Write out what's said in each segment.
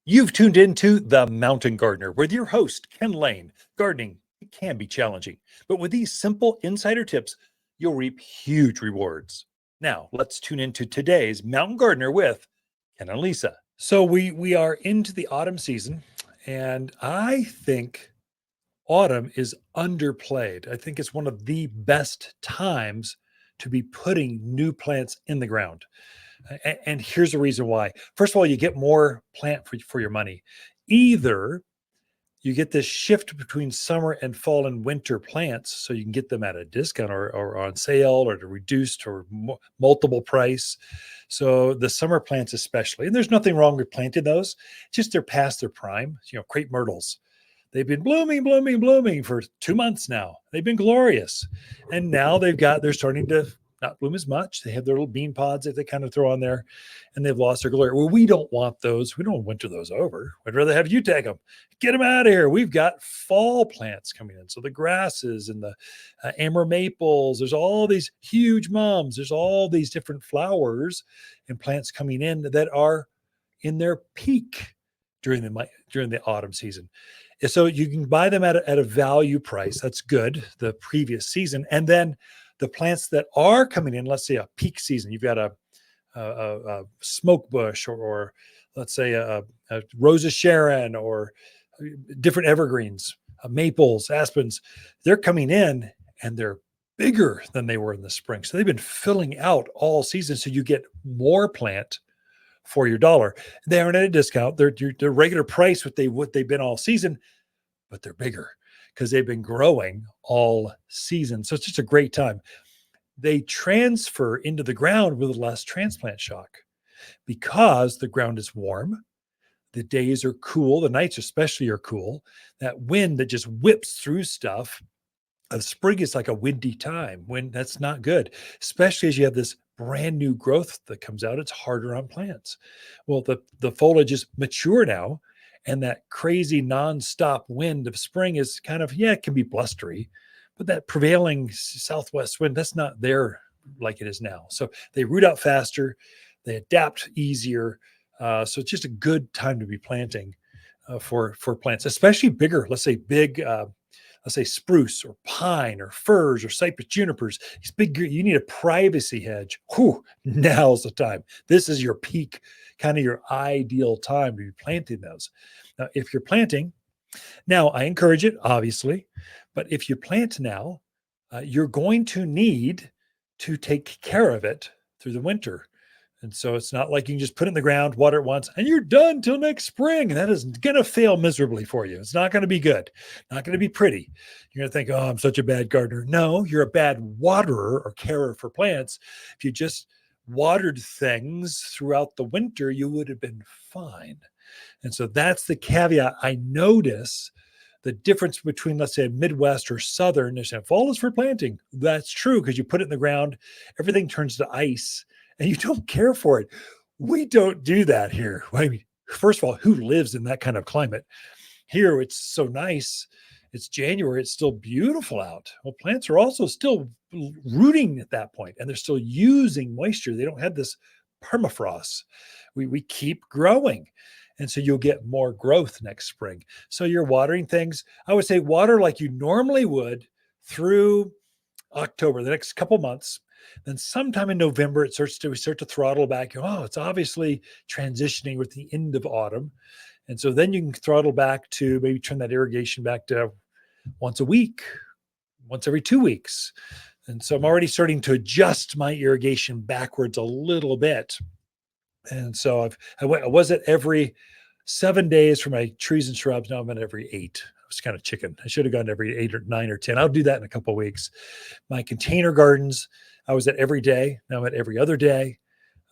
You've tuned into The Mountain Gardener with your host, Ken Lain. Gardening it can be challenging, but with these simple insider tips, you'll reap huge rewards. Now, let's tune into today's Mountain Gardener with Ken and Lisa. So we are into the autumn season, and I think autumn is underplayed. I think it's one of the best times to be putting new plants in the ground. And here's the reason why. First of all, you get more plant for your money. Either you get this shift between summer and fall and winter plants, so you can get them at a discount or on sale or at a reduced or multiple price. So the summer plants, especially, and there's nothing wrong with planting those, just they're past their prime. Crepe myrtles. They've been blooming, blooming, blooming for 2 months now. They've been glorious. And now they're starting to not bloom as much. They have their little bean pods that they kind of throw on there and they've lost their glory. Well, we don't want those. We don't winter those over. I'd rather have you take them. Get them out of here. We've got fall plants coming in. So the grasses and the amber maples, there's all these huge mums. There's all these different flowers and plants coming in that are in their peak during the autumn season. So you can buy them at a value price. That's good, the previous season. And then the plants that are coming in, let's say a peak season, you've got a smoke bush or let's say a Rose of Sharon or different evergreens, maples, aspens, they're coming in and they're bigger than they were in the spring. So they've been filling out all season. So you get more plant for your dollar. They aren't at a discount. They're regular price what they've been all season, but they're bigger because they've been growing all season. So it's just a great time. They transfer into the ground with less transplant shock because the ground is warm. The days are cool. The nights especially are cool. That wind that just whips through stuff. Spring is like a windy time when that's not good, especially as you have this brand new growth that comes out. It's harder on plants. Well, the foliage is mature now, and that crazy nonstop wind of spring is kind of, it can be blustery, but that prevailing southwest wind, that's not there like it is now. So they root out faster, they adapt easier. So it's just a good time to be planting for plants, especially bigger, let's say spruce or pine or firs or cypress junipers. These big, you need a privacy hedge. Whew, now's the time. This is your peak, kind of your ideal time to be planting those. Now, if you're planting, now I encourage it, obviously, but if you plant now, you're going to need to take care of it through the winter. And so it's not like you can just put it in the ground, water it once, and you're done till next spring. And that is going to fail miserably for you. It's not going to be good, not going to be pretty. You're going to think, oh, I'm such a bad gardener. No, you're a bad waterer or carer for plants. If you just watered things throughout the winter, you would have been fine. And so that's the caveat. I notice the difference between, let's say, Midwest or Southern. They're saying fall is for planting. That's true because you put it in the ground, everything turns to ice. And you don't care for it. We don't do that here. I mean, first of all, who lives in that kind of climate? Here, it's so nice. It's January. It's still beautiful out. Well, plants are also still rooting at that point, and they're still using moisture. They don't have this permafrost. We keep growing. And so you'll get more growth next spring. So you're watering things. I would say water like you normally would through October, the next couple months. Then sometime in November, we start to throttle back. Oh, it's obviously transitioning with the end of autumn. And so then you can throttle back to maybe turn that irrigation back to once a week, once every 2 weeks. And so I'm already starting to adjust my irrigation backwards a little bit. And so I was at every 7 days for my trees and shrubs. Now I'm at every 8. I was kind of chicken. I should have gone every 8 or 9 or 10. I'll do that in a couple of weeks. My container gardens, I was at every day. Now I'm at every other day.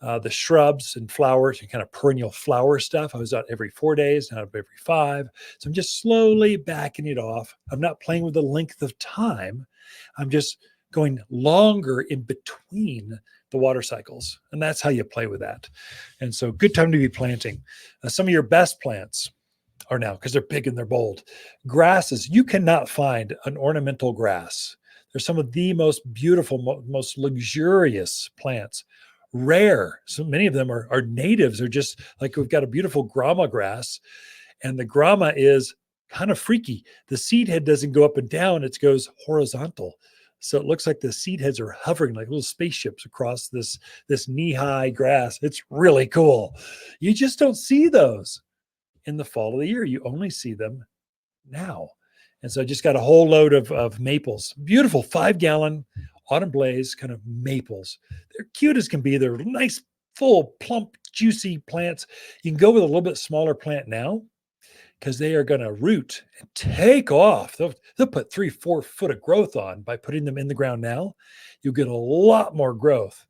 The shrubs and flowers and kind of perennial flower stuff, I was out every 4 days, now every 5. So I'm just slowly backing it off. I'm not playing with the length of time. I'm just going longer in between the water cycles. And that's how you play with that. And so good time to be planting. Some of your best plants are now, because they're big and they're bold. Grasses, you cannot find an ornamental grass. They're some of the most beautiful, most luxurious plants rare. So many of them are natives. They're just like we've got a beautiful grama grass, and the grama is kind of freaky. The seed head doesn't go up and down, it goes horizontal. So it looks like the seed heads are hovering like little spaceships across this knee-high grass. It's really cool. You just don't see those in the fall of the year. You only see them now. And so I just got a whole load of maples. Beautiful 5-gallon autumn blaze kind of maples. They're cute as can be. They're nice, full, plump, juicy plants. You can go with a little bit smaller plant now because they are going to root and take off. They'll put 3-4 foot of growth on by putting them in the ground now. You'll get a lot more growth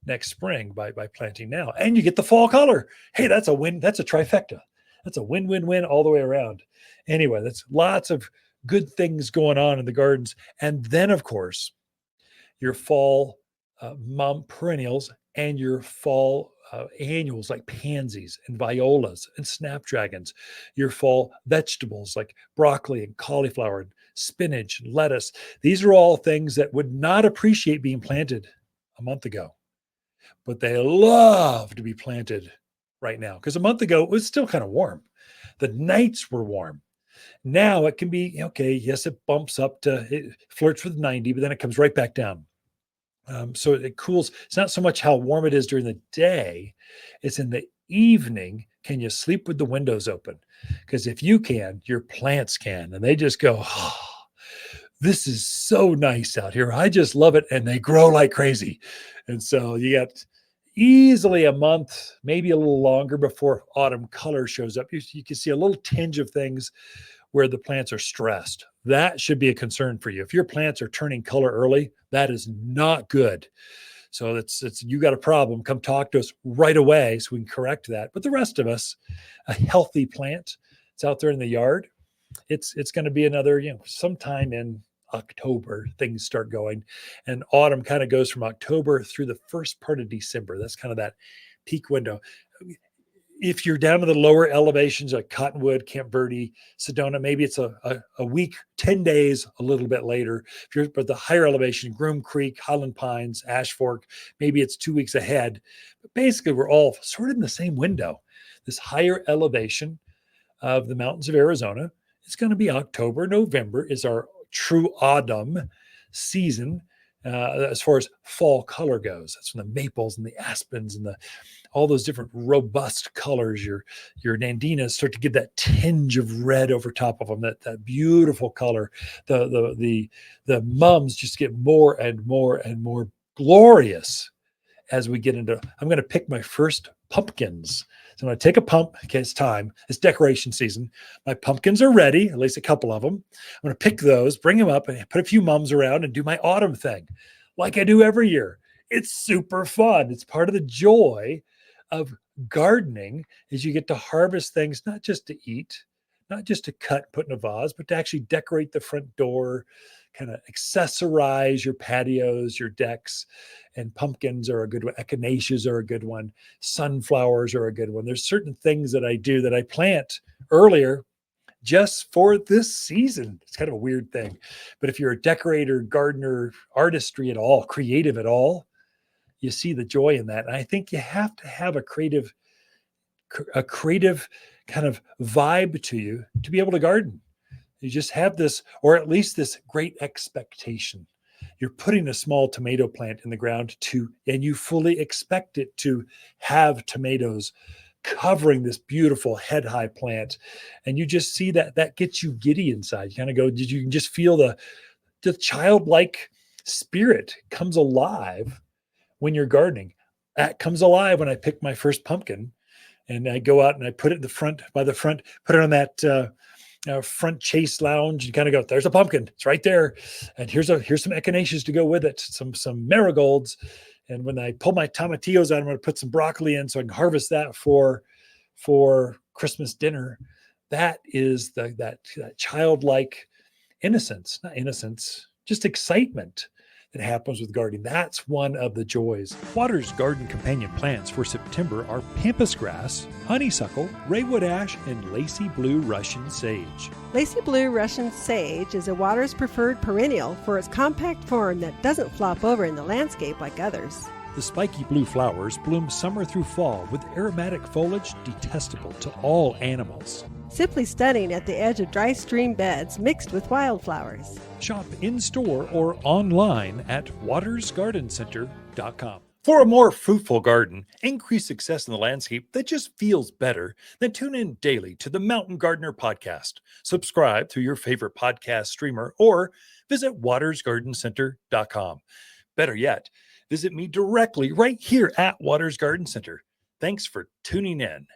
next spring by planting now. And you get the fall color. Hey, that's a win. That's a trifecta. That's a win-win-win all the way around. Anyway, that's lots of good things going on in the gardens. And then, of course, your fall perennials and your fall annuals like pansies and violas and snapdragons, your fall vegetables like broccoli and cauliflower and spinach and lettuce. These are all things that would not appreciate being planted a month ago, but they love to be planted right now because a month ago it was still kind of warm. The nights were warm. Now it can be, okay, yes, it bumps up it flirts with 90, but then it comes right back down. So it cools. It's not so much how warm it is during the day. It's in the evening. Can you sleep with the windows open? Because if you can, your plants can. And they just go, oh, this is so nice out here. I just love it. And they grow like crazy. And so you got easily a month, maybe a little longer before autumn color shows up. You can see a little tinge of things where the plants are stressed. That should be a concern for you. If your plants are turning color early, that is not good. So it's you got a problem. Come talk to us right away so we can correct that. But the rest of us, a healthy plant, it's out there in the yard. It's going to be another, sometime in October, things start going. And autumn kind of goes from October through the first part of December. That's kind of that peak window. If you're down to the lower elevations like Cottonwood, Camp Verde, Sedona, maybe it's a week, 10 days, a little bit later. But the higher elevation, Groom Creek, Highland Pines, Ash Fork, maybe it's 2 weeks ahead. But basically, we're all sort of in the same window. This higher elevation of the mountains of Arizona, it's going to be October, November is our true autumn season as far as fall color goes. That's when the maples and the aspens and all those different robust colors, your nandinas start to get that tinge of red over top of them, that beautiful color. The mums just get more and more and more glorious as we get into, I'm going to pick my first pumpkins. So I'm going to take a pump. Okay, it's time. It's decoration season. My pumpkins are ready, at least a couple of them. I'm going to pick those, bring them up, and put a few mums around and do my autumn thing like I do every year. It's super fun. It's part of the joy of gardening is you get to harvest things, not just to eat, not just to cut, put in a vase, but to actually decorate the front door, kind of accessorize your patios, your decks. And pumpkins are a good one. Echinaceas are a good one. Sunflowers are a good one. There's certain things that I do that I plant earlier just for this season. It's kind of a weird thing. But if you're a decorator, gardener, artistry at all, creative at all, you see the joy in that. And I think you have to have a creative kind of vibe to you to be able to garden. You just have this, or at least this great expectation. You're putting a small tomato plant in the ground and you fully expect it to have tomatoes covering this beautiful head-high plant. And you just see that gets you giddy inside. You kind of go, you can just feel the childlike spirit comes alive when you're gardening. That comes alive when I pick my first pumpkin and I go out and I put it by the front, put it on that front chase lounge and kind of go, there's a pumpkin. It's right there. And here's some echinaceas to go with it, some marigolds. And when I pull my tomatillos out, I'm going to put some broccoli in so I can harvest that for Christmas dinner. That is that childlike innocence, not innocence, just excitement that happens with gardening. That's one of the joys. Water's garden companion plants for September are pampas grass, honeysuckle, raywood ash, and lacy blue Russian sage. Lacy blue Russian sage is a Water's preferred perennial for its compact form that doesn't flop over in the landscape like others. The spiky blue flowers bloom summer through fall with aromatic foliage detestable to all animals. Simply stunning at the edge of dry stream beds mixed with wildflowers. Shop in-store or online at watersgardencenter.com. For a more fruitful garden, increase success in the landscape that just feels better, then tune in daily to the Mountain Gardener podcast. Subscribe through your favorite podcast streamer or visit watersgardencenter.com. Better yet, visit me directly right here at Waters Garden Center. Thanks for tuning in.